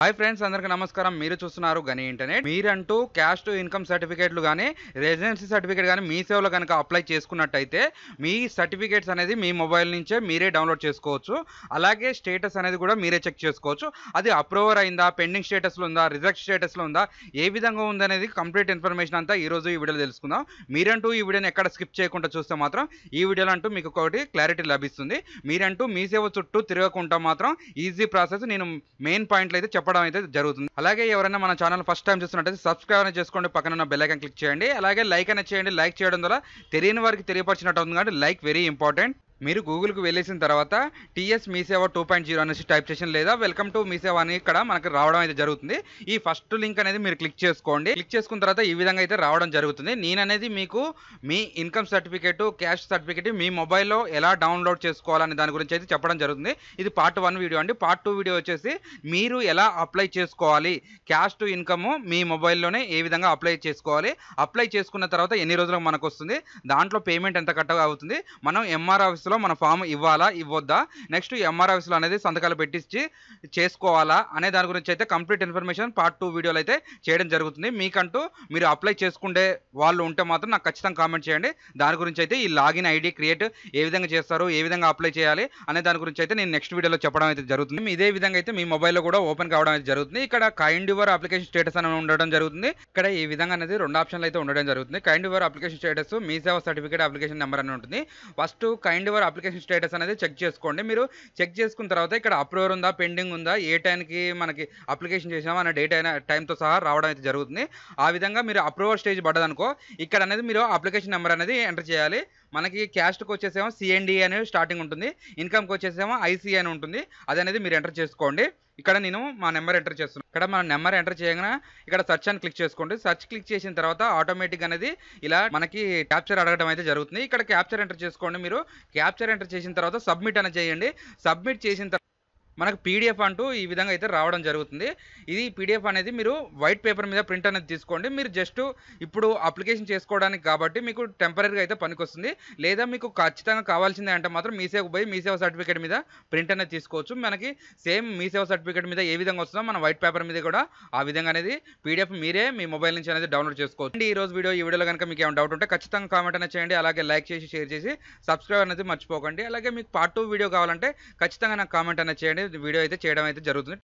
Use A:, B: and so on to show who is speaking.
A: Hi friends, అందరికీ నమస్కారం. మీరు చూస్తున్నారు గని ఇంటర్నెట్. మీరంటూ క్యాష్ టు ఇన్కమ్ సర్టిఫికేట్లు గానీ, రెసిడెన్సీ సర్టిఫికేట్ గానీ మీ సేవలో కనుక అప్లై చేసుకున్నట్టయితే మీ సర్టిఫికేట్స్ అనేది మీ మొబైల్ నుంచే మీరే డౌన్లోడ్ చేసుకోవచ్చు. అలాగే స్టేటస్ అనేది కూడా మీరే చెక్ చేసుకోవచ్చు. అది అప్రూవర్ అయిందా, పెండింగ్ స్టేటస్లో ఉందా, రిజెక్ట్ స్టేటస్లో ఉందా, ఏ విధంగా ఉందనేది కంప్లీట్ ఇన్ఫర్మేషన్ అంతా ఈ రోజు ఈ వీడియోలో తెలుసుకుందాం. మీరంటూ ఈ వీడియోని ఎక్కడ స్కిప్ చేయకుండా చూస్తే మాత్రం ఈ వీడియోలో అంటూ మీకు ఒకటి క్లారిటీ లభిస్తుంది. మీరంటూ మీ సేవ చుట్టూ తిరగకుండా మాత్రం ఈజీ ప్రాసెస్ నేను మెయిన్ పాయింట్లు అయితే చెప్పడం అయితే జరుగుతుంది. అలాగే ఎవరైనా మన ఛానల్ ఫస్ట్ టైం చూస్తున్నట్టయితే సబ్స్క్రైబ్ అనేది చేసుకోండి, పక్కన ఉన్న బెల్ ఐకాన్ క్లిక్ చేయండి. అలాగే లైక్ అనేది చేయండి. లైక్ చేయడం ద్వారా తెలియని వారికి తెలియపరిచినట్టు అవుతుంది కాబట్టి లైక్ వెరీ ఇంపార్టెంట్. మీరు గూగుల్కి వెళ్ళేసిన తర్వాత టీఎస్ మీ సేవ 2.0 అనేసి టైప్ చేసిన లేదా వెల్కమ్ టు మీ సేవ అని ఇక్కడ మనకి రావడం అయితే జరుగుతుంది. ఈ ఫస్ట్ లింక్ అనేది మీరు క్లిక్ చేసుకోండి. క్లిక్ చేసుకున్న తర్వాత ఈ విధంగా అయితే రావడం జరుగుతుంది. నేననేది మీకు మీ ఇన్కమ్ సర్టిఫికేట్, క్యాష్ సర్టిఫికేట్ మీ మొబైల్లో ఎలా డౌన్లోడ్ చేసుకోవాలనే దాని గురించి అయితే చెప్పడం జరుగుతుంది. ఇది పార్ట్ 1 వీడియో అండి. పార్ట్ 2 వీడియో వచ్చేసి మీరు ఎలా అప్లై చేసుకోవాలి, క్యాష్ టు ఇన్కమ్ మీ మొబైల్లోనే ఏ విధంగా అప్లై చేసుకోవాలి, అప్లై చేసుకున్న తర్వాత ఎన్ని రోజులకు మనకు వస్తుంది, దాంట్లో పేమెంట్ ఎంత కట్ అవుతుంది, మనం ఎంఆర్ ఆఫీస్ లో మన ఫామ్ ఇవ్వాలా ఇవ్వద్దా, నెక్స్ట్ ఎంఆర్ ఆఫీస్ లో అనేది సంతకాలు పెట్టించి చేసుకోవాలా అనే దాని గురించి అయితే కంప్లీట్ ఇన్ఫర్మేషన్ పార్ట్ 2 వీడియోలో అయితే చేయడం జరుగుతుంది. మీకంటూ మీరు అప్లై చేసుకుంటే వాళ్ళు ఉంటే మాత్రం నాకు ఖచ్చితంగా కామెంట్ చేయండి. దాని గురించి అయితే ఈ లాగిన్ ఐడి క్రియేట్ ఏ విధంగా చేస్తారు, ఏ విధంగా అప్లై చేయాలి అనే దాని గురించి అయితే నేను నెక్స్ట్ వీడియోలో చెప్పడం అయితే జరుగుతుంది. ఇదే విధంగా అయితే మీ మొబైల్లో కూడా ఓపెన్ కావడం అయితే జరుగుతుంది. ఇక్కడ కైండ్ యువర్ అప్లికేషన్ స్టేటస్ అని ఉండడం జరుగుతుంది. ఇక్కడ ఈ విధంగా అనేది 2 ఆప్షన్లు అయితే ఉండడం జరుగుతుంది. కైండ్ యువర్ అప్లికేషన్ స్టేటస్, మీ సేవ సర్టిఫికేట్ అప్లికేషన్ నెంబర్ అని ఉంటుంది. First kind your application status అనేది చెక్ చేసుకోండి. మీరు చెక్ చేసుకున్న తర్వాత ఇక్కడ అప్రూవర్ ఉందా, పెండింగ్ ఉందా, ఏ టైంకి మనకి అప్లికేషన్ చేసామా అనే డేట్ అయినా టైంతో సహా రావడం అయితే జరుగుతుంది. ఆ విధంగా మీరు అప్రూవర్ స్టేజ్ పడ్డదనుకో ఇక్కడ అనేది మీరు అప్లికేషన్ నెంబర్ అనేది ఎంటర్ చేయాలి. మనకి క్యాస్ట్కి వచ్చేసేమో సిఎన్డి అనేది స్టార్టింగ్ ఉంటుంది, ఇన్కమ్కి వచ్చేసేమో ఐసీ అని ఉంటుంది. అది అనేది మీరు ఎంటర్ చేసుకోండి. ఇక్కడ నేను మా నెంబర్ ఎంటర్ చేస్తున్నాను. ఇక్కడ మన నెంబర్ ఎంటర్ చేయగానే ఇక్కడ సెర్చ్ అని క్లిక్ చేసుకోండి. సెర్చ్ క్లిక్ చేసిన తర్వాత ఆటోమేటిక్ అనేది ఇలా మనకి క్యాప్చర్ అడగడం అయితే జరుగుతుంది. ఇక్కడ క్యాప్చర్ ఎంటర్ చేసుకోండి. మీరు క్యాప్చర్ ఎంటర్ చేసిన తర్వాత సబ్మిట్ అనేది చేయండి. సబ్మిట్ చేసిన తర్వాత మనకు పీడిఎఫ్ అంటూ ఈ విధంగా అయితే రావడం జరుగుతుంది. ఇది పీడిఎఫ్ అనేది మీరు వైట్ పేపర్ మీద ప్రింట్ అనేది తీసుకోండి. మీరు జస్ట్ ఇప్పుడు అప్లికేషన్ చేసుకోవడానికి కాబట్టి మీకు టెంపరీగా అయితే పనికొస్తుంది. లేదా మీకు ఖచ్చితంగా కావాల్సిందే అంటే మాత్రం మీ సేవకు పోయి మీ సేవ సర్టిఫికేట్ మీద ప్రింట్ అనేది తీసుకోవచ్చు. మనకి సేమ్ మీ సేవ సర్టిఫికేట్ మీద ఏ విధంగా వస్తుందో మన వైట్ పేపర్ మీద కూడా ఆ విధంగా అనేది పీడిఎఫ్ మీరే మీ మొబైల్ నుంచి అనేది డౌన్లోడ్ చేసుకోవచ్చు. ఈ రోజు ఈ వీడియోలో కనుక మీకు ఏమైనా డౌట్ ఉంటే ఖచ్చితంగా కామెంట్ అనేది చేయండి. అలాగే లైక్ చేసి షేర్ చేసి సబ్స్క్రైబ్ అనేది మర్చిపోకండి. అలాగే మీకు పార్ట్ 2 వీడియో కావాలంటే ఖచ్చితంగా నాకు కామెంట్ అనేది చేయండి. వీడియో అయితే చేయడం అయితే జరుగుతుంది.